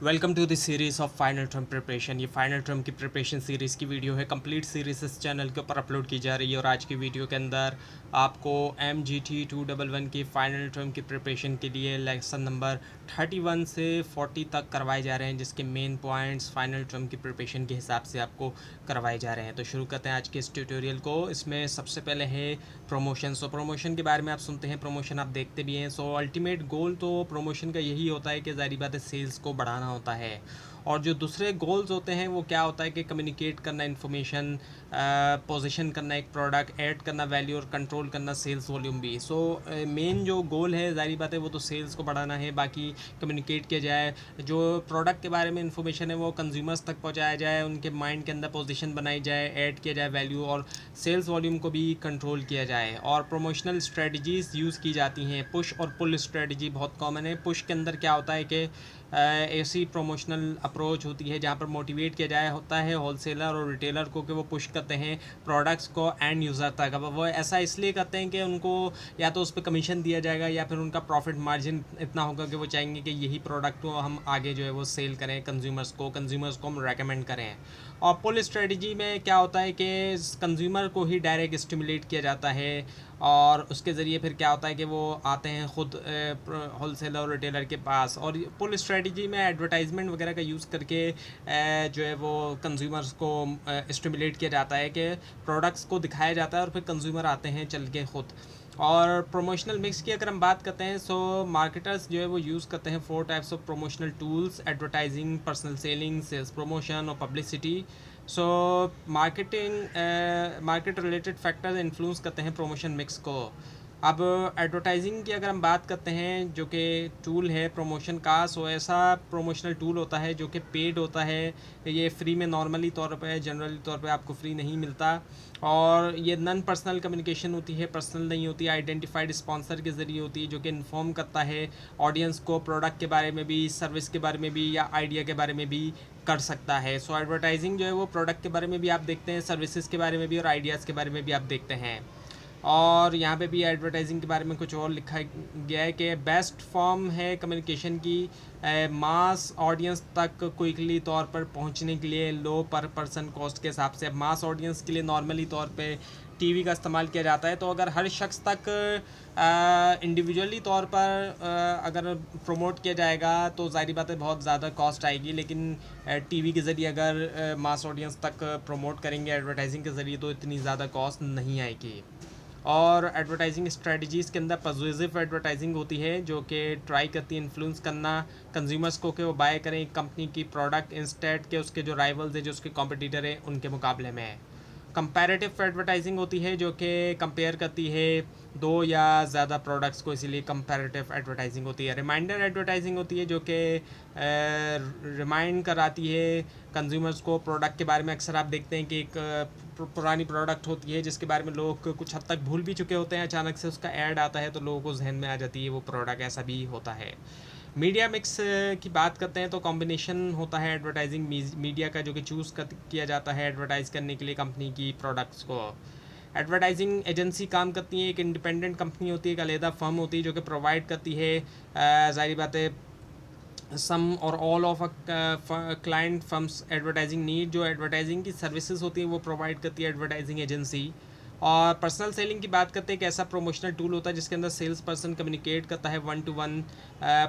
Welcome to this series of final term preparation. ये final term की preparation series की video है। Complete series इस चैनल के ऊपर अपलोड की जा रही है और आज की वीडियो के अंदर आपको MGT 211 की फ़ाइनल टर्म की प्रिपरेशन के लिए लेसन नंबर 31 से 40 तक करवाए जा रहे हैं, जिसके मेन पॉइंट्स फाइनल टर्म की प्रिपरेशन के हिसाब से आपको करवाए जा रहे हैं। तो शुरू करते हैं आज के इस ट्यूटोरियल को। इसमें सबसे पहले है प्रमोशन। सो प्रमोशन के बारे में आप सुनते हैं, प्रमोशन आप देखते भी हैं। सो अल्टीमेट गोल तो प्रमोशन का यही होता है कि ज़ाहिर बात है सेल्स को बढ़ाना होता है। और जो दूसरे गोल्स होते हैं वो क्या होता है कि कम्युनिकेट करना, इन्फॉर्मेशन पोजीशन करना, एक प्रोडक्ट ऐड करना, वैल्यू और कंट्रोल करना, सेल्स वॉल्यूम भी। सो मेन जो गोल है ज़ाहिर बात है वो तो सेल्स को बढ़ाना है। बाकी कम्युनिकेट किया जाए, जो प्रोडक्ट के बारे में इंफॉर्मेशन है वो कंज्यूमर्स तक पहुंचाया जाए, उनके माइंड के अंदर पोजीशन बनाई जाए, ऐड किया जाए वैल्यू, और सेल्स वॉल्यूम को भी कंट्रोल किया जाए। और प्रमोशनल स्ट्रेटजीज़ यूज़ की जाती हैं। पुश और पुल स्ट्रेटजी बहुत कॉमन है। पुश के अंदर क्या होता है कि ऐसी प्रमोशनल अप्रोच होती है जहाँ पर मोटिवेट किया जाए होता है होलसेलर और रिटेलर को कि वो पुश करते हैं प्रोडक्ट्स को एंड यूज़र तक। अब वो ऐसा इसलिए करते हैं कि उनको या तो उस पर कमीशन दिया जाएगा या फिर उनका प्रॉफिट मार्जिन इतना होगा कि वो चाहेंगे कि यही प्रोडक्ट को हम आगे जो है वो सेल करें, कंज्यूमर्स को हम रेकमेंड करें। और पुल स्ट्रेटजी में क्या होता है कि कंज्यूमर को ही डायरेक्ट स्टिमुलेट किया जाता है और उसके ज़रिए फिर क्या होता है कि वो आते हैं ख़ुद होलसेलर और रिटेलर के पास। और पुल स्ट्रेटजी में एडवर्टाइजमेंट वगैरह का यूज़ करके जो है वो कंज्यूमर्स को स्टिमुलेट किया जाता है कि प्रोडक्ट्स को दिखाया जाता है और फिर कंज्यूमर आते हैं चल के ख़ुद। और प्रमोशनल मिक्स की अगर हम बात करते हैं, सो मार्केटर्स जो है वो यूज़ करते हैं 4 types of promotional tools: advertising, personal selling, sales promotion और publicity. So market related factors influence करते हैं प्रमोशन मिक्स को। अब एडवर्टाइजिंग की अगर हम बात करते हैं, जो कि टूल है प्रमोशन का, सो ऐसा प्रमोशनल टूल होता है जो कि पेड होता है। ये फ्री में नॉर्मली तौर पे, जनरली तौर पे आपको फ्री नहीं मिलता। और ये नॉन पर्सनल कम्युनिकेशन होती है, पर्सनल नहीं होती, आइडेंटिफाइड स्पॉन्सर के ज़रिए होती है, जो कि इन्फॉर्म करता है ऑडियंस को प्रोडक्ट के बारे में भी, सर्विस के बारे में भी या आइडिया के बारे में भी कर सकता है। सो एडवर्टाइजिंग जो है वो प्रोडक्ट के बारे में भी आप देखते हैं, सर्विसेज के बारे में भी और आइडियाज़ के बारे में भी आप देखते हैं। और यहाँ पे भी एडवर्टाइजिंग के बारे में कुछ और लिखा गया है कि बेस्ट फॉर्म है कम्युनिकेशन की मास ऑडियंस तक क्विकली तौर पर पहुँचने के लिए लो पर पर्सन कॉस्ट के हिसाब से। मास ऑडियंस के लिए नॉर्मली तौर पे टीवी का इस्तेमाल किया जाता है। तो अगर हर शख्स तक इंडिविजुअली तौर पर अगर प्रमोट किया जाएगा तो ज़ाहिर बात है बहुत ज़्यादा कॉस्ट आएगी, लेकिन टीवी के ज़रिए अगर मास ऑडियंस तक प्रमोट करेंगे एडवर्टाइजिंग के ज़रिए तो इतनी ज़्यादा कॉस्ट नहीं आएगी। और एडवर्टाइजिंग स्ट्रेटजीज़ के अंदर पर्सुएसिव एडवर्टाइजिंग होती है, जो कि ट्राई करती है इन्फ्लुएंस करना कंज्यूमर्स को कि वो बाय करें कंपनी की प्रोडक्ट इंस्टेड के उसके जो राइवल्स है, जो उसके कॉम्पिटिटर है, उनके मुकाबले में है। कंपैरेटिव एडवर्टाइजिंग होती है जो कि कंपेयर करती है दो या ज़्यादा प्रोडक्ट्स को, इसीलिए कंपैरेटिव एडवर्टाइजिंग होती है। रिमाइंडर एडवर्टाइजिंग होती है जो कि रिमाइंड कराती है कंज्यूमर्स को प्रोडक्ट के बारे में। अक्सर आप देखते हैं कि एक पुरानी प्रोडक्ट होती है जिसके बारे में लोग कुछ हद तक भूल भी चुके होते हैं, अचानक से उसका ऐड आता है तो लोगों को जहन में आ जाती है वो प्रोडक्ट। ऐसा भी होता है। मीडिया मिक्स की बात करते हैं तो कॉम्बिनेशन होता है एडवर्टाइजिंग मीडिया का, जो कि चूज़ किया जाता है एडवर्टाइज़ करने के लिए कंपनी की प्रोडक्ट्स को। एडवर्टाइजिंग एजेंसी काम करती है, एक इंडिपेंडेंट कंपनी होती है, एक अलहदा फर्म होती है जो कि प्रोवाइड करती है ज़ाहिर बात है सम और all of client firms advertising need. जो एडवर्टाइजिंग की सर्विसेज होती हैं वो प्रोवाइड करती है एडवर्टाइजिंग एजेंसी। और पर्सनल सेलिंग की बात करते हैं कि ऐसा प्रमोशनल टूल होता है जिसके अंदर सेल्स पर्सन कम्युनिकेट करता है 1-to-1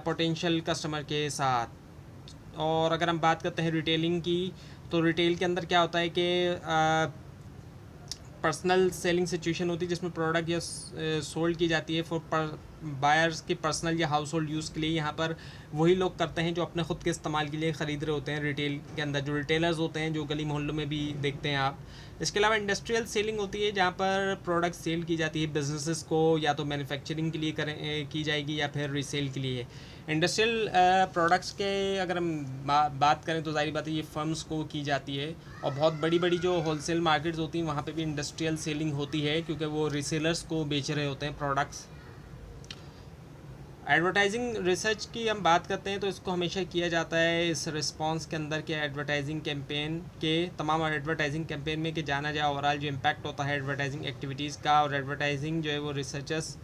पोटेंशियल कस्टमर के साथ। और अगर हम बात करते हैं रिटेलिंग की, तो रिटेल के अंदर क्या होता है कि पर्सनल सेलिंग सिचुएशन होती है जिसमें प्रोडक्ट या सोल्ड की जाती है फॉर बायर्स के पर्सनल या हाउस होल्ड यूज़ के लिए। यहाँ पर वही लोग करते हैं जो अपने ख़ुद के इस्तेमाल के लिए ख़रीद रहे होते हैं रिटेल के अंदर, जो रिटेलर्स होते हैं, जो गली मोहल्लों में भी देखते हैं आप। इसके अलावा इंडस्ट्रियल सेलिंग होती है जहाँ पर प्रोडक्ट सेल की जाती है बिजनेसेस को, या तो मैन्युफैक्चरिंग के लिए की जाएगी या फिर रीसेल के लिए। इंडस्ट्रियल प्रोडक्ट्स के अगर हम बात करें तो ज़ाहिर बात है ये फर्म्स को की जाती है। और बहुत बड़ी बड़ी जो होलसेल मार्केट्स होती हैं वहाँ पे भी इंडस्ट्रियल सेलिंग होती है, क्योंकि वो रीसेलर्स को बेच रहे होते हैं प्रोडक्ट्स। एडवर्टाइजिंग रिसर्च की हम बात करते हैं तो इसको हमेशा किया जाता है इस रिस्पांस के अंदर के एडवर्टाइजिंग कैंपेन के, तमाम एडवर्टाइजिंग कैंपेन में, कि जाना जाए ओवरऑल जो इम्पैक्ट होता है एडवर्टाइजिंग एक्टिविटीज़ का। और एडवर्टाइजिंग जो है वो रिसर्चर्स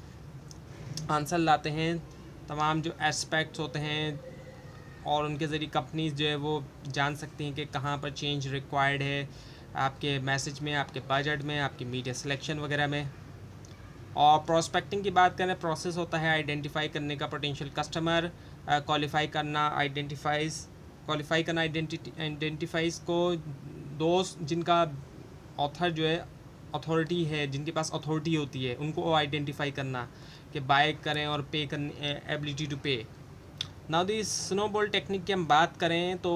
आंसर लाते हैं, तमाम जो एस्पेक्ट्स होते हैं और उनके ज़रिए कंपनीज जो है वो जान सकती हैं कि कहाँ पर चेंज रिक्वायर्ड है आपके मैसेज में, आपके बजट में, आपकी मीडिया सिलेक्शन वगैरह में। और प्रोस्पेक्टिंग की बात करें, प्रोसेस होता है आइडेंटिफाई करने का पोटेंशियल कस्टमर, क्वालिफाई करना आइडेंटिफाइज को दोस्त जिनका ऑथर जो है अथॉरिटी है, जिनके पास अथॉरिटी होती है, उनको आइडेंटिफाई करना कि बाय करें और पे करने एबिलिटी टू पे। नाउ दी स्नोबॉल टेक्निक की हम बात करें तो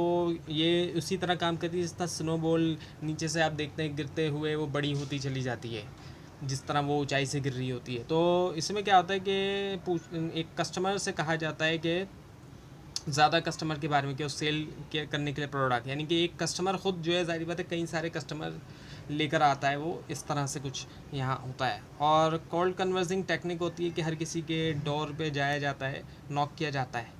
ये उसी तरह काम करती है जिस तरह स्नोबॉल नीचे से आप देखते हैं गिरते हुए वो बड़ी होती चली जाती है, जिस तरह वो ऊंचाई से गिर रही होती है। तो इसमें क्या होता है कि एक कस्टमर से कहा जाता है कि ज़्यादा कस्टमर के बारे में, कि उस सेल के करने के लिए प्रोडक्ट, यानी कि एक कस्टमर ख़ुद जो है ज़ाहिर बात है कई सारे कस्टमर लेकर आता है, वो इस तरह से कुछ यहाँ होता है। और कोल्ड कन्वर्सिंग टेक्निक होती है कि हर किसी के डोर पे जाया जाता है, नॉक किया जाता है।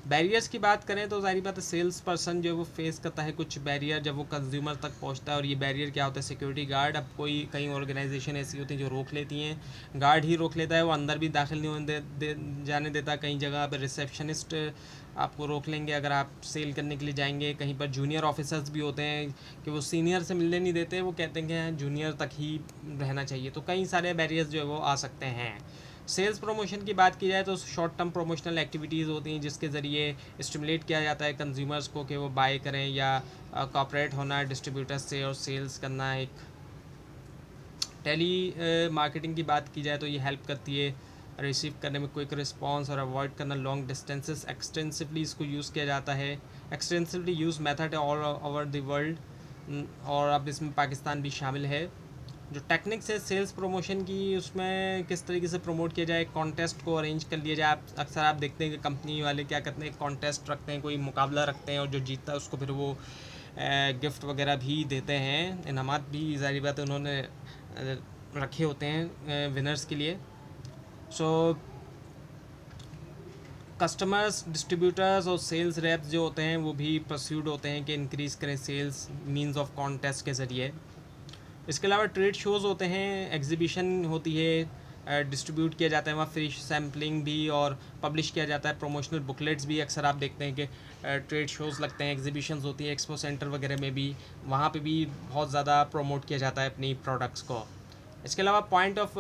बैरियर्स की बात करें तो ज़ाहिर बात है सेल्स पर्सन जो है वो फेस करता है कुछ बैरियर जब वो कंज्यूमर तक पहुंचता है। और ये बैरियर क्या होता है? Security guard. अब कई ऑर्गेनाइजेशन ऐसी होती हैं जो रोक लेती हैं, गार्ड ही रोक लेता है, वो अंदर भी दाखिल नहीं होने जाने देता। कई जगह पर रिसेप्शनिस्ट आपको रोक लेंगे अगर आप सेल करने के लिए जाएंगे। कहीं पर जूनियर ऑफिसर्स भी होते हैं कि वो सीनियर से मिलने नहीं देते, वो कहते हैं कि जूनियर तक ही रहना चाहिए। तो कई सारे बैरियर्स जो है वो आ सकते हैं। सेल्स प्रमोशन की बात की जाए तो शॉर्ट टर्म प्रमोशनल एक्टिविटीज़ होती हैं जिसके ज़रिए स्टिमुलेट किया जाता है कंज्यूमर्स को कि वो बाय करें या कॉपरेट होना डिस्ट्रीब्यूटर्स से और सेल्स करना। एक टेली मार्केटिंग की बात की जाए तो ये हेल्प करती है रिसीव करने में क्विक रिस्पांस और अवॉइड करना लॉन्ग डिस्टेंसेस। एक्सटेंसिवली इसको यूज़ किया जाता है, एक्सटेंसिवली यूज़ मेथड है ऑल ओवर द वर्ल्ड, और अब इसमें पाकिस्तान भी शामिल है। जो टेक्निक्स है सेल्स प्रमोशन की, उसमें किस तरीके से प्रमोट किया जाए, कॉन्टेस्ट को अरेंज कर लिया जाए। अक्सर आप देखते हैं कि कंपनी वाले क्या करते हैं, कॉन्टेस्ट रखते हैं, कोई मुकाबला रखते हैं और जो जीतता है उसको फिर वो गिफ्ट वगैरह भी देते हैं, इनामात भी ज़ाहिर बात है उन्होंने रखे होते हैं विनर्स के लिए। सो कस्टमर्स, डिस्ट्रीब्यूटर्स और सेल्स रेप्स जो होते हैं वो भी परस्यूड होते हैं कि इंक्रीज़ करें सेल्स मींस ऑफ कॉन्टेस्ट के ज़रिए। इसके अलावा ट्रेड शोज़ होते हैं, एग्जीबिशन होती है, डिस्ट्रीब्यूट किया जाता है वहाँ फ्री सैम्पलिंग भी और पब्लिश किया जाता है। प्रमोशनल बुकलेट्स भी अक्सर आप देखते हैं कि ट्रेड शोज़ लगते हैं, एग्जीबिशंस होती है, एक्सपो सेंटर वगैरह में भी, वहाँ पे भी बहुत ज़्यादा प्रमोट किया जाता है अपनी प्रोडक्ट्स को। इसके अलावा पॉइंट ऑफ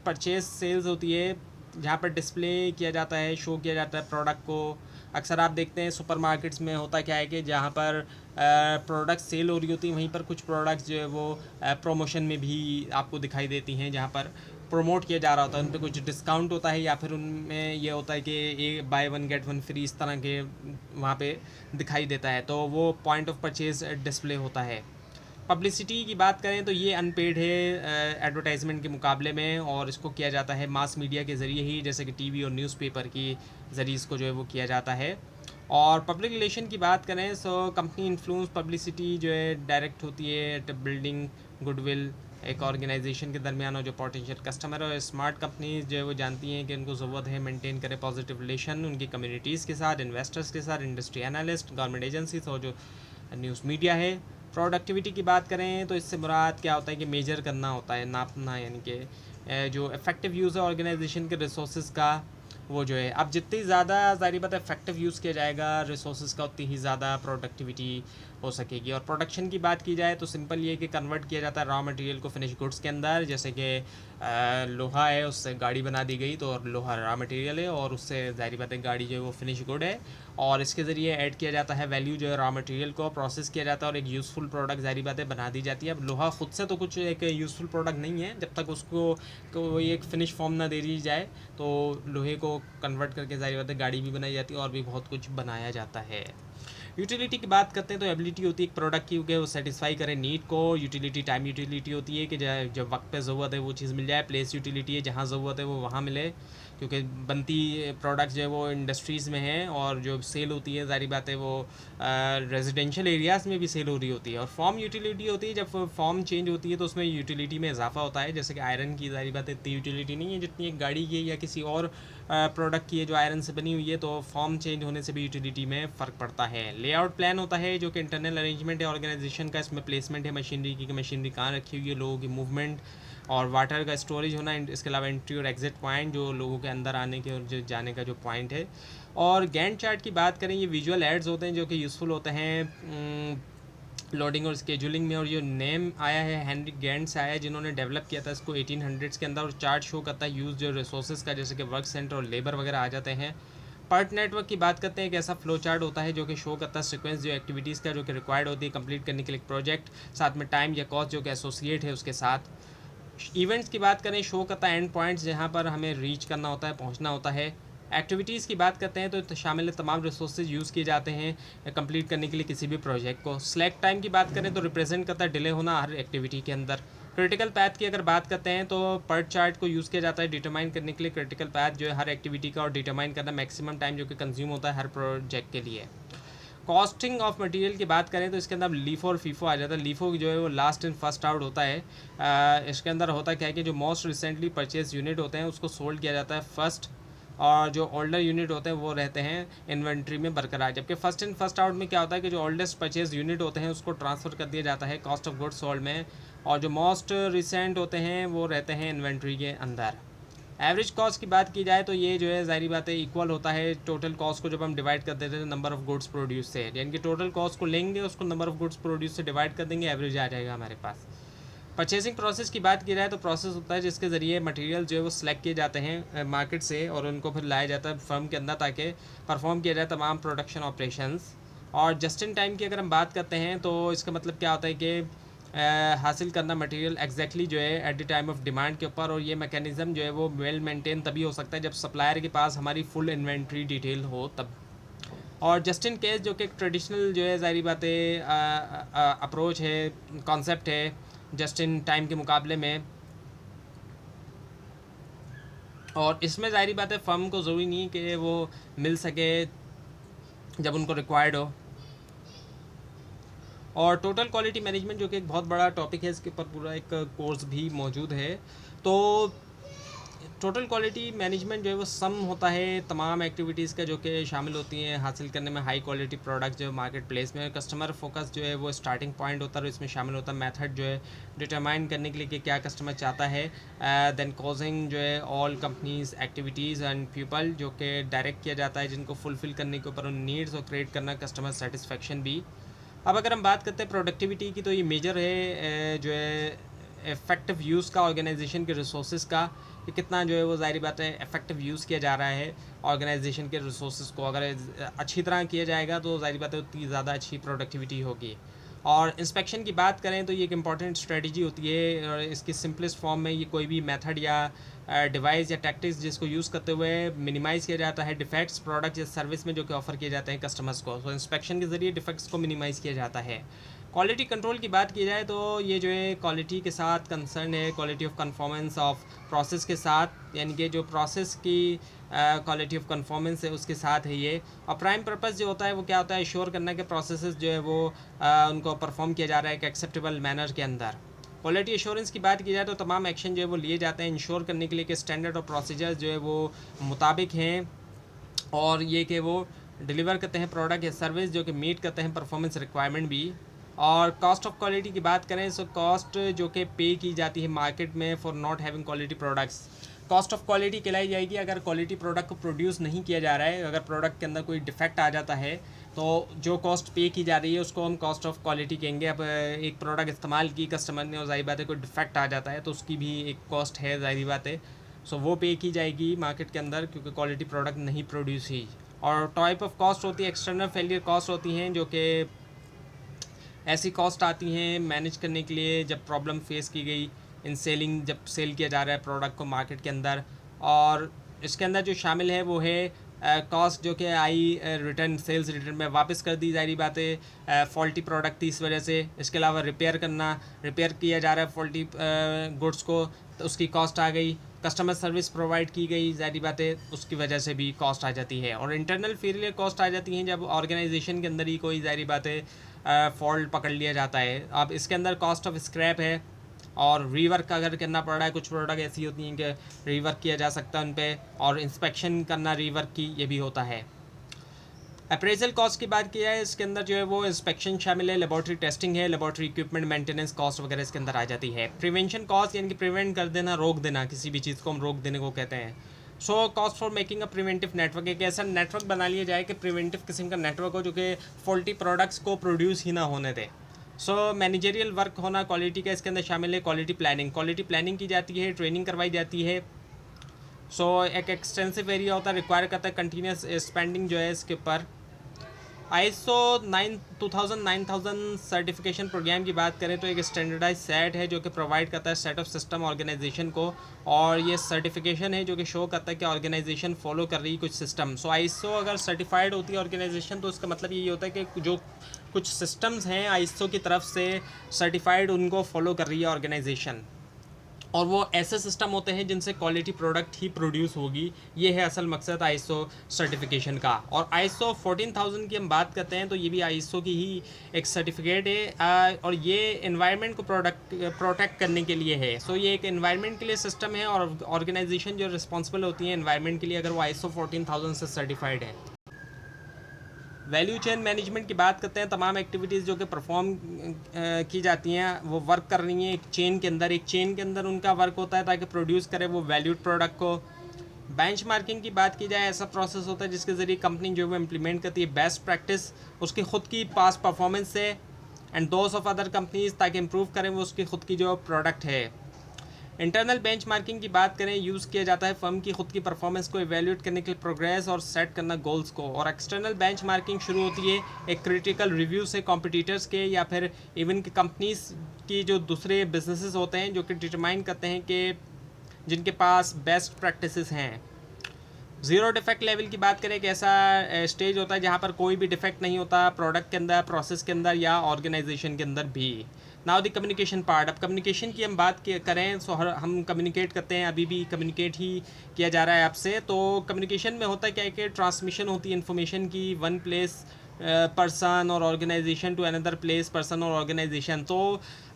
परचेज सेल्स होती है जहाँ पर डिस्प्ले किया जाता है, शो किया जाता है प्रोडक्ट को। अक्सर आप देखते हैं सुपरमार्केट्स में होता क्या है कि जहाँ पर प्रोडक्ट सेल हो रही होती हैं वहीं पर कुछ प्रोडक्ट्स जो है वो प्रमोशन में भी आपको दिखाई देती हैं, जहाँ पर प्रमोट किया जा रहा होता है, उन पर कुछ डिस्काउंट होता है या फिर उनमें ये होता है कि ये by one get one free, इस तरह के वहाँ पे दिखाई देता है। तो वो पॉइंट ऑफ परचेज डिस्प्ले होता है। पब्लिसिटी की बात करें तो ये अनपेड है एडवर्टाइजमेंट के मुकाबले में, और इसको किया जाता है मास मीडिया के ज़रिए ही, जैसे कि टीवी और न्यूज़पेपर की ज़रिए इसको जो है वो किया जाता है। और पब्लिक रिलेशन की बात करें तो कंपनी इन्फ्लुएंस पब्लिसिटी जो है डायरेक्ट होती है एट बिल्डिंग गुडविल एक ऑर्गेनाइजेशन के दरमियान, और जो पोटेंशियल कस्टमर और स्मार्ट कंपनीज जो है वो जानती हैं कि उनको ज़रूरत है मेंटेन करें पॉजिटिव रिलेशन उनकी कम्युनिटीज़ के साथ, इन्वेस्टर्स के साथ, इंडस्ट्री एनालिस्ट, गवर्नमेंट एजेंसीज और जो न्यूज़ मीडिया है। प्रोडक्टिविटी की बात करें तो इससे मुराद क्या होता है कि मेजर करना होता है, नापना, यानी कि जो इफ़ेक्टिव यूज़ है ऑर्गेनाइजेशन के रिसोर्स का, वो जो है अब जितनी ज़्यादा ज़ाहिर बात है इफेक्टिव यूज़ किया जाएगा रिसोर्स का, उतनी ही ज़्यादा प्रोडक्टिविटी हो सकेगी। और प्रोडक्शन की बात की जाए तो सिंपल ये कि कन्वर्ट किया जाता है रॉ मटेरियल को फिनिश गुड्स के अंदर, जैसे कि लोहा है उससे गाड़ी बना दी गई, तो लोहा रॉ मटेरियल है और उससे ज़ाहिर बात है गाड़ी जो है वो फिनिश गुड है, और इसके ज़रिए ऐड किया जाता है वैल्यू जो है रॉ मटेरियल को, प्रोसेस किया जाता है और एक यूज़फुल प्रोडक्ट ज़ाहिर बात है बना दी जाती है। अब लोहा खुद से तो कुछ एक यूज़फुल प्रोडक्ट नहीं है जब तक उसको कोई एक फिनिश फॉर्म ना दे दी जाए, तो लोहे को कन्वर्ट करके ज़ाहिर बात है गाड़ी भी बनाई जाती है और भी बहुत कुछ बनाया जाता है। यूटिलिटी की बात करते हैं तो एबिलिटी होती है एक प्रोडक्ट की कि वो सेटिस्फाई करे नीड को। यूटिलिटी टाइम यूटिलिटी होती है कि जब वक्त पे ज़रूरत है वो चीज़ मिल जाए। प्लेस यूटिलिटी है जहाँ ज़रूरत है वो वहाँ मिले, क्योंकि बनती प्रोडक्ट्स जो है वो इंडस्ट्रीज़ में हैं, और जो सेल होती है ज़ाहिर बात है वो रेजिडेंशियल एरियाज़ में भी सेल हो रही होती है। और फॉर्म यूटिलिटी होती है, जब फॉर्म चेंज होती है तो उसमें यूटिलिटी में इजाफा होता है, जैसे कि आयरन की ज़ाहिर बात है इतनी यूटिलिटी नहीं है जितनी एक गाड़ी की या किसी और प्रोडक्ट की है जो आयरन से बनी हुई है, तो फॉर्म चेंज होने से भी यूटिलिटी में फ़र्क पड़ता है। लेआउट प्लान होता है जो कि इंटरनल अरेंजमेंट है ऑर्गेनाइजेशन का, इसमें प्लेसमेंट है मशीनरी की, मशीनरी कहाँ रखी हुई है, लोगों की मूवमेंट और वाटर का स्टोरेज होना, इसके अलावा एंट्री और एग्जिट पॉइंट जो लोगों के अंदर आने के और जो जाने का जो पॉइंट है, और गैंट चार्ट की बात करें, ये विजुअल एड्स होते हैं जो कि यूज़फुल होते हैं लोडिंग और स्केजुलिंग में। और ये नेम आया है हेनरी गैंट से आया है, जिन्होंने डेवलप किया था इसको 1800s के अंदर। और चार्ट शो करता है यूज़ जो रिसोर्सेज का, जैसे कि वर्क सेंटर और लेबर वगैरह आ जाते हैं। पार्ट नेटवर्क की बात करते हैं, एक ऐसा फ्लो चार्ट होता है जो कि शो करता है सीक्वेंस जो एक्टिविटीज़ का जो कि रिक्वायर्ड होती है कंप्लीट करने के लिए प्रोजेक्ट, साथ में टाइम या कॉस्ट जो कि एसोसिएट है उसके साथ। इवेंट्स की बात करें, शो करता है एंड पॉइंट्स जहाँ पर हमें रीच करना होता है, पहुँचना होता है। एक्टिविटीज़ की बात करते हैं तो शामिल तमाम रिसोर्सेज यूज़ किए जाते हैं कंप्लीट करने के लिए किसी भी प्रोजेक्ट को। स्लैक टाइम की बात करें तो रिप्रेजेंट करता है डिले होना हर एक्टिविटी के अंदर। क्रिटिकल पैथ की अगर बात करते हैं तो पर्ट चार्ट को यूज़ किया जाता है डिटरमाइन करने के लिए क्रिटिकल पैथ जो है हर एक्टिविटी का, और डिटरमाइन करना मैक्सिमम टाइम जो कि कंज्यूम होता है हर प्रोजेक्ट के लिए। कॉस्टिंग ऑफ मटेरियल की बात करें तो इसके अंदर लीफो और फीफो आ जाता है। लीफो जो है वो लास्ट इन फर्स्ट आउट होता है। इसके अंदर होता क्या है कि जो मोस्ट रिसेंटली परचेज यूनिट होते हैं उसको सोल्ड किया जाता है फर्स्ट, और जो ओल्डर यूनिट होते हैं वो रहते हैं इन्वेंट्री में बरकरार। जबकि फर्स्ट इन फर्स्ट आउट में क्या होता है कि जो ओल्डेस्ट परचेज यूनिट होते हैं उसको ट्रांसफ़र कर दिया जाता है कॉस्ट ऑफ गुड्स सोल्ड में, और जो मोस्ट रिसेंट होते हैं वो रहते हैं इन्वेंट्री के अंदर। एवरेज कॉस्ट की बात की जाए तो ये जो है ज़ाहिर बात है इक्वल होता है टोटल कॉस्ट को जब हम डिवाइड कर देते हैं नंबर ऑफ गुड्स प्रोड्यूस से, यानी कि टोटल कॉस्ट को लेंगे उसको नंबर ऑफ गुड्स प्रोड्यूस से डिवाइड कर देंगे, एवरेज आ जाएगा हमारे पास। परचेसिंग प्रोसेस की बात की जाए तो प्रोसेस होता है जिसके ज़रिए मटेरियल जो है वो सिलेक्ट किए जाते हैं मार्केट से, और उनको फिर लाया जाता है फर्म के अंदर ताकि परफॉर्म किया जाए तमाम प्रोडक्शन ऑपरेशंस। और जस्ट इन टाइम की अगर हम बात करते हैं तो इसका मतलब क्या होता है कि हासिल करना मटेरियल एग्जैक्टली जो है at the time of demand के ऊपर, और ये मैकेनिज़्म जो है वो वेल मेंटेन तभी हो सकता है जब सप्लायर के पास हमारी फुल इन्वेंट्री डिटेल हो तब। और जस्ट इन केस जो कि एक ट्रेडिशनल जो है ज़ाहिर बात है अप्रोच है, कॉन्सेप्ट है जस्ट इन टाइम के मुकाबले में। और इसमें ज़ाहिर बात है फर्म को ज़रूरी नहीं कि वो मिल सके जब उनको रिक्वायर्ड हो। और टोटल क्वालिटी मैनेजमेंट जो कि एक बहुत बड़ा टॉपिक है, इसके ऊपर पूरा एक कोर्स भी मौजूद है। तो टोटल क्वालिटी मैनेजमेंट जो है वो सम होता है तमाम एक्टिविटीज़ का जो कि शामिल होती हैं हासिल करने में हाई क्वालिटी प्रोडक्ट जो मार्केट प्लेस में। कस्टमर फोकस जो है वो स्टार्टिंग पॉइंट होता है, और इसमें शामिल होता है मेथड जो है डिटरमाइन करने के लिए कि क्या कस्टमर चाहता है। देन कॉजिंग जो है all companies activities and people जो कि डायरेक्ट किया जाता है जिनको फुलफ़िल करने के ऊपर उन नीड्स और क्रिएट करना कस्टमर सेटिस्फेक्शन भी। अब अगर हम बात करते हैं प्रोडक्टिविटी की तो ये मेजर है जो है इफ़ेक्टिव यूज़ का ऑर्गेनाइजेशन के रिसोर्सेज का, कि कितना जो है वो ज़ाहिर बात है इफ़ेक्टिव यूज़ किया जा रहा है ऑर्गेनाइजेशन के रिसोर्सेज को। अगर अच्छी तरह किया जाएगा तो ज़ाहिर बात है उतनी ज़्यादा अच्छी प्रोडक्टिविटी होगी। और इंस्पेक्शन की बात करें तो ये एक इम्पॉर्टेंट स्ट्रेटजी होती है, और इसकी सिंपलेस्ट फॉर्म में ये कोई भी मेथड या डिवाइस या टैक्टिक्स जिसको यूज़ करते हुए मिनिमाइज़ किया जाता है डिफेक्ट्स प्रोडक्ट या सर्विस में जो कि ऑफ़र किए जाते हैं कस्टमर्स को। तो इंस्पेक्शन के ज़रिए डिफेक्ट्स को मिनिमाइज़ किया जाता है। क्वालिटी कंट्रोल की बात की जाए तो ये जो है क्वालिटी के साथ कंसर्न है, quality of conformance of process के साथ, यानी कि जो प्रोसेस की क्वालिटी ऑफ कंफॉर्मेंस है उसके साथ है ये। और प्राइम पर्पस जो होता है वो क्या होता है, श्योर करना कि प्रोसेस जो है वो उनको परफॉर्म किया जा रहा है एक एक्सेप्टेबल मैनर के अंदर। क्वालिटी एश्योरेंस की बात की जाए तो तमाम एक्शन जो है वो लिए जाते हैं इंश्योर करने के लिए कि स्टैंडर्ड और प्रोसीजर्स जो है वो मुताबिक हैं, और ये कि वो डिलीवर करते हैं प्रोडक्ट या सर्विस जो कि मीट करते हैं परफॉर्मेंस रिक्वायरमेंट भी। और कॉस्ट ऑफ क्वालिटी की बात करें तो कॉस्ट जो कि पे की जाती है मार्केट में for not having quality products, cost of quality कहलाई जाएगी अगर क्वालिटी प्रोडक्ट को प्रोड्यूस नहीं किया जा रहा है। अगर प्रोडक्ट के अंदर कोई डिफेक्ट आ जाता है तो जो कॉस्ट पे की जा रही है उसको हम कॉस्ट ऑफ क्वालिटी कहेंगे। अब एक प्रोडक्ट इस्तेमाल की कस्टमर ने और ज़ाहिर बात है कोई डिफेक्ट आ जाता है तो उसकी भी एक कॉस्ट है ज़ाहिर बात है, सो वो पे की जाएगी मार्केट के अंदर क्योंकि क्वालिटी प्रोडक्ट नहीं प्रोड्यूस ही। और टाइप ऑफ कॉस्ट होती है एक्सटर्नल फेलियर कॉस्ट होती हैं जो कि ऐसी कॉस्ट आती हैं मैनेज करने के लिए जब प्रॉब्लम फेस की गई इन सेलिंग, जब सेल किया जा रहा है प्रोडक्ट को मार्केट के अंदर। और इसके अंदर जो शामिल है वो है कॉस्ट जो कि आई रिटर्न सेल्स रिटर्न में वापस कर दी जारी बात है फॉल्टी प्रोडक्ट थी इस वजह से। इसके अलावा रिपेयर किया जा रहा है फॉल्टी गुड्स को तो उसकी कॉस्ट आ गई। कस्टमर सर्विस प्रोवाइड की गई ज़ाहिर बात है उसकी वजह से भी कॉस्ट आ जाती है। और इंटरनल फेलियर कॉस्ट आ जाती हैं जब ऑर्गेनाइजेशन के अंदर ही कोई ज़ाहिर बात है फॉल्ट पकड़ लिया जाता है। अब इसके अंदर कॉस्ट ऑफ स्क्रैप है और रीवर्क अगर करना पड़ रहा है, कुछ प्रोडक्ट ऐसी होती हैं कि रीवर्क किया जा सकता है उन पर, और इंस्पेक्शन करना रीवर्क की ये भी होता है। अप्रेजल कॉस्ट की बात की जाए इसके अंदर जो है वो इंस्पेक्शन शामिल है, लेबॉर्ट्री टेस्टिंग है, लेबॉर्ट्री इक्विपमेंट मेंटेनेंस कॉस्ट वगैरह इसके अंदर आ जाती है। प्रिवेंशन कॉस्ट यानी कि प्रिवेंट कर देना, रोक देना, किसी भी चीज़ को हम रोक देने को कहते हैं। So cost for making a preventive network, एक ऐसा नेटवर्क बना लिया जाए कि प्रिवेंटिव किस्म का नेटवर्क हो जो कि फॉल्टी प्रोडक्ट्स को प्रोड्यूस ही ना होने दे। सो मैनेजरियल वर्क होना क्वालिटी का इसके अंदर शामिल है। क्वालिटी प्लानिंग की जाती है, ट्रेनिंग करवाई जाती है। सो एक एक्सटेंसिव एरिया होता है, रिक्वायर करता है कंटिन्यूस स्पेंडिंग जो है इसके ऊपर। ISO 9000 सर्टिफिकेशन प्रोग्राम की बात करें तो एक स्टैंडर्डाइज सेट है जो कि प्रोवाइड करता है सेट ऑफ सिस्टम ऑर्गेनाइजेशन को, और ये सर्टिफिकेशन है जो कि शो करता है कि ऑर्गेनाइजेशन फॉलो कर रही है कुछ सिस्टम। सो ISO अगर सर्टिफाइड होती है ऑर्गेनाइजेशन तो उसका मतलब यही होता है कि जो कुछ सिस्टम्स हैं ISO की तरफ से सर्टिफाइड उनको फॉलो कर रही है ऑर्गेनाइजेशन, और वो ऐसे सिस्टम होते हैं जिनसे क्वालिटी प्रोडक्ट ही प्रोड्यूस होगी। ये है असल मकसद ISO सर्टिफिकेशन का। और ISO 14000 की हम बात करते हैं तो ये भी ISO की ही एक सर्टिफिकेट है, और ये एनवायरनमेंट को प्रोटेक्ट करने के लिए है। सो ये एक एनवायरनमेंट के लिए सिस्टम है, और ऑर्गेनाइजेशन जो रिस्पॉन्सिबल होती है एनवायरनमेंट के लिए अगर वो ISO 14000 से सर्टिफाइड है। वैल्यू चेन मैनेजमेंट की बात करते हैं, तमाम एक्टिविटीज़ जो कि परफॉर्म की जाती हैं वो वर्क कर रही हैं एक चेन के अंदर उनका वर्क होता है ताकि प्रोड्यूस करे वो वैल्यूड प्रोडक्ट को। बेंचमार्किंग की बात की जाए, ऐसा प्रोसेस होता है जिसके ज़रिए कंपनी जो है वो इम्प्लीमेंट करती है बेस्ट प्रैक्टिस उसकी ख़ुद की पास परफॉर्मेंस से and those of other companies, ताकि इम्प्रूव करें वो उसकी ख़ुद की जो प्रोडक्ट है। इंटरनल बेंचमार्किंग की बात करें, यूज़ किया जाता है फर्म की खुद की परफॉर्मेंस को इवेल्यूएट करने के लिए प्रोग्रेस और सेट करना गोल्स को। और एक्सटर्नल बेंचमार्किंग शुरू होती है एक क्रिटिकल रिव्यू से कॉम्पिटिटर्स के या फिर इवन की कंपनीज की जो दूसरे बिजनेसेस होते हैं जो कि डिटरमाइन करते हैं कि जिनके पास बेस्ट प्रैक्टिसेस हैं। ज़ीरो डिफेक्ट लेवल की बात करें, एक ऐसा स्टेज होता है जहाँ पर कोई भी डिफेक्ट नहीं होता प्रोडक्ट के अंदर, प्रोसेस के अंदर या ऑर्गेनाइजेशन के अंदर भी। नाउ द कम्युनिकेशन पार्ट, अब कम्युनिकेशन की हम बात करें सो हम कम्युनिकेट करते हैं, अभी भी कम्युनिकेट ही किया जा रहा है आपसे। तो कम्युनिकेशन में होता है क्या है कि ट्रांसमिशन होती है इन्फॉर्मेशन की वन प्लेस पर्सन और organisation to another place person और ऑर्गेनाइजेशन। तो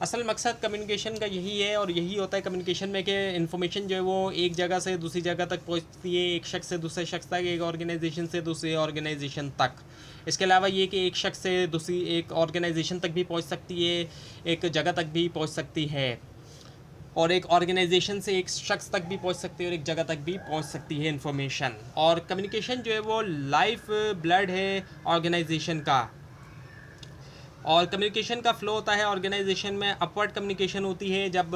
असल मकसद कम्युनिकेशन का यही है, और यही होता है कम्युनिकेशन में कि इन्फॉर्मेशन जो है वो एक जगह से दूसरी जगह तक पहुंचती है, एक शख्स से दूसरे शख्स तक, एक ऑर्गेनाइजेशन से दूसरे ऑर्गेनाइजेशन तक। इसके अलावा ये कि एक शख्स से दूसरी एक ऑर्गेनाइजेशन तक भी पहुंच सकती है, एक जगह तक भी पहुंच सकती है, और एक ऑर्गेनाइजेशन से एक शख्स तक भी पहुंच सकती है और एक जगह तक भी पहुंच सकती है इन्फॉर्मेशन। और कम्युनिकेशन जो है वो लाइफ ब्लड है ऑर्गेनाइजेशन का। और कम्युनिकेशन का फ़्लो होता है ऑर्गेनाइजेशन में, अपवर्ड कम्युनिकेशन होती है जब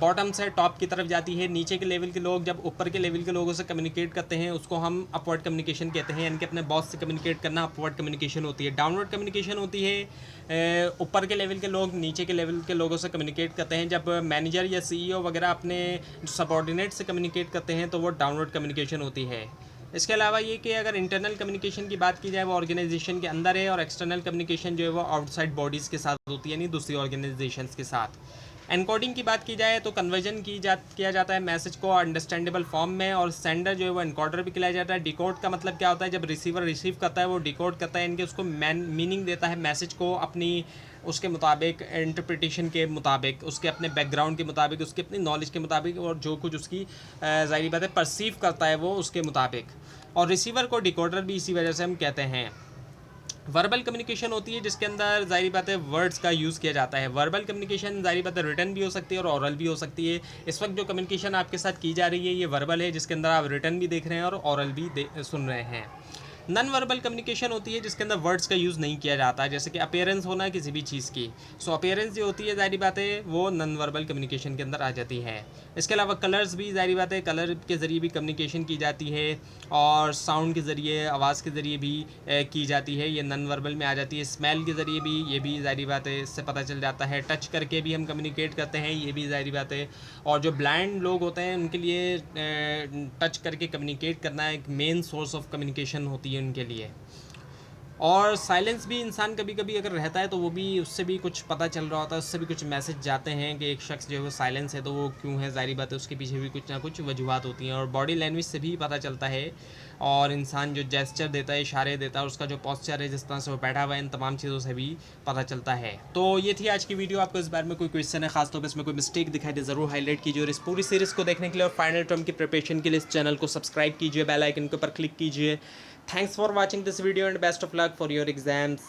बॉटम से टॉप की तरफ जाती है, नीचे के लेवल के लोग जब ऊपर के लेवल के लोगों से कम्युनिकेट करते हैं उसको हम अपवर्ड कम्युनिकेशन कहते हैं, यानी कि अपने बॉस से कम्युनिकेट करना अपवर्ड कम्युनिकेशन होती है। डाउनवर्ड कम्युनिकेशन होती है ऊपर के लेवल के लोग नीचे के लेवल के लोगों से कम्युनिकेट करते हैं। जब मैनेजर या CEO वगैरह अपने सबॉर्डिनेट से कम्युनिकेट करते हैं तो वो डाउनवर्ड कम्युनिकेशन होती है। इसके अलावा ये कि अगर इंटरनल कम्युनिकेशन की बात की जाए वो ऑर्गेनाइजेशन के अंदर है, और एक्सटर्नल कम्युनिकेशन जो है वो आउटसाइड बॉडीज़ के साथ होती है, यानी दूसरी ऑर्गेनाइजेशंस के साथ। एनकोडिंग की बात की जाए तो कन्वर्जन किया जाता है मैसेज को अंडरस्टैंडेबल फॉर्म में, और सेंडर जो है वो एनकोडर भी खिलाया जाता है। डिकोड का मतलब क्या होता है, जब रिसीवर रिसीव करता है वो डिकोड करता है, इनके उसको मीनिंग देता है मैसेज को अपनी उसके मुताबिक, इंटरप्रिटेशन के मुताबिक, उसके अपने बैकग्राउंड के मुताबिक, उसके अपनी नॉलेज के मुताबिक, और जो कुछ उसकी ज़ाहिर बात है परसीव करता है वो उसके मुताबिक। और रिसीवर को डिकोडर भी इसी वजह से हम कहते हैं। वर्बल कम्युनिकेशन होती है जिसके अंदर ज़ाहिर बात है वर्ड्स का यूज़ किया जाता है। वर्बल कम्युनिकेशन ज़ाहिर बात है रिटर्न भी हो सकती है और ऑरल भी हो सकती है। इस वक्त जो कम्युनिकेशन आपके साथ की जा रही है ये वर्बल है, जिसके अंदर आप रिटर्न भी देख रहे हैं और ऑरल भी सुन रहे हैं। नॉन वर्बल कम्युनिकेशन होती है जिसके अंदर वर्ड्स का यूज़ नहीं किया जाता, जैसे कि अपीयरेंस होना किसी भी चीज़ की। सो अपीयरेंस जो होती है ज़ाहिर बात है वो नॉन वर्बल कम्युनिकेशन के अंदर आ जाती है। इसके अलावा कलर्स भी ज़ाहिर बात है कलर के ज़रिए भी कम्युनिकेशन की जाती है, और साउंड के ज़रिए, आवाज़ के ज़रिए भी की जाती है, ये नॉन वर्बल में आ जाती है। स्मेल के ज़रिए भी, ये भी ज़ाहिर बात है इससे पता चल जाता है। टच करके भी हम कम्युनिकेट करते हैं, ये भी ज़ाहिर बात है। और जो ब्लाइंड लोग होते हैं उनके लिए टच करके कम्युनिकेट करना एक मेन सोर्स ऑफ कम्युनिकेशन होती है उनके लिए। और साइलेंस भी इंसान कभी कभी अगर रहता है तो वो भी, उससे भी कुछ पता चल रहा होता है, उससे भी कुछ मैसेज जाते हैं कि एक शख्स जो है वो साइलेंस है तो वो क्यों है, ज़ाहिर बात है उसके पीछे भी कुछ ना कुछ वजूहत होती हैं। और बॉडी लैंग्वेज से भी पता चलता है, और इंसान जो जेस्चर देता है, इशारे देता है, उसका जो पोस्चर है, जिस तरह से वो बैठा हुआ है, इन तमाम चीज़ों से भी पता चलता है। तो ये थी आज की वीडियो। आपको इस बारे में कोई क्वेश्चन है, खासतौर पर इसमें कोई मिस्टेक दिखाई दे ज़रूर हाईलाइट कीजिए, और इस पूरी सीरीज़ को देखने के लिए और फाइनल टर्म की प्रिपरेशन के लिए इस चैनल को सब्सक्राइब कीजिए, बेल आइकन के ऊपर क्लिक कीजिए। Thanks for watching this video and best of luck for your exams.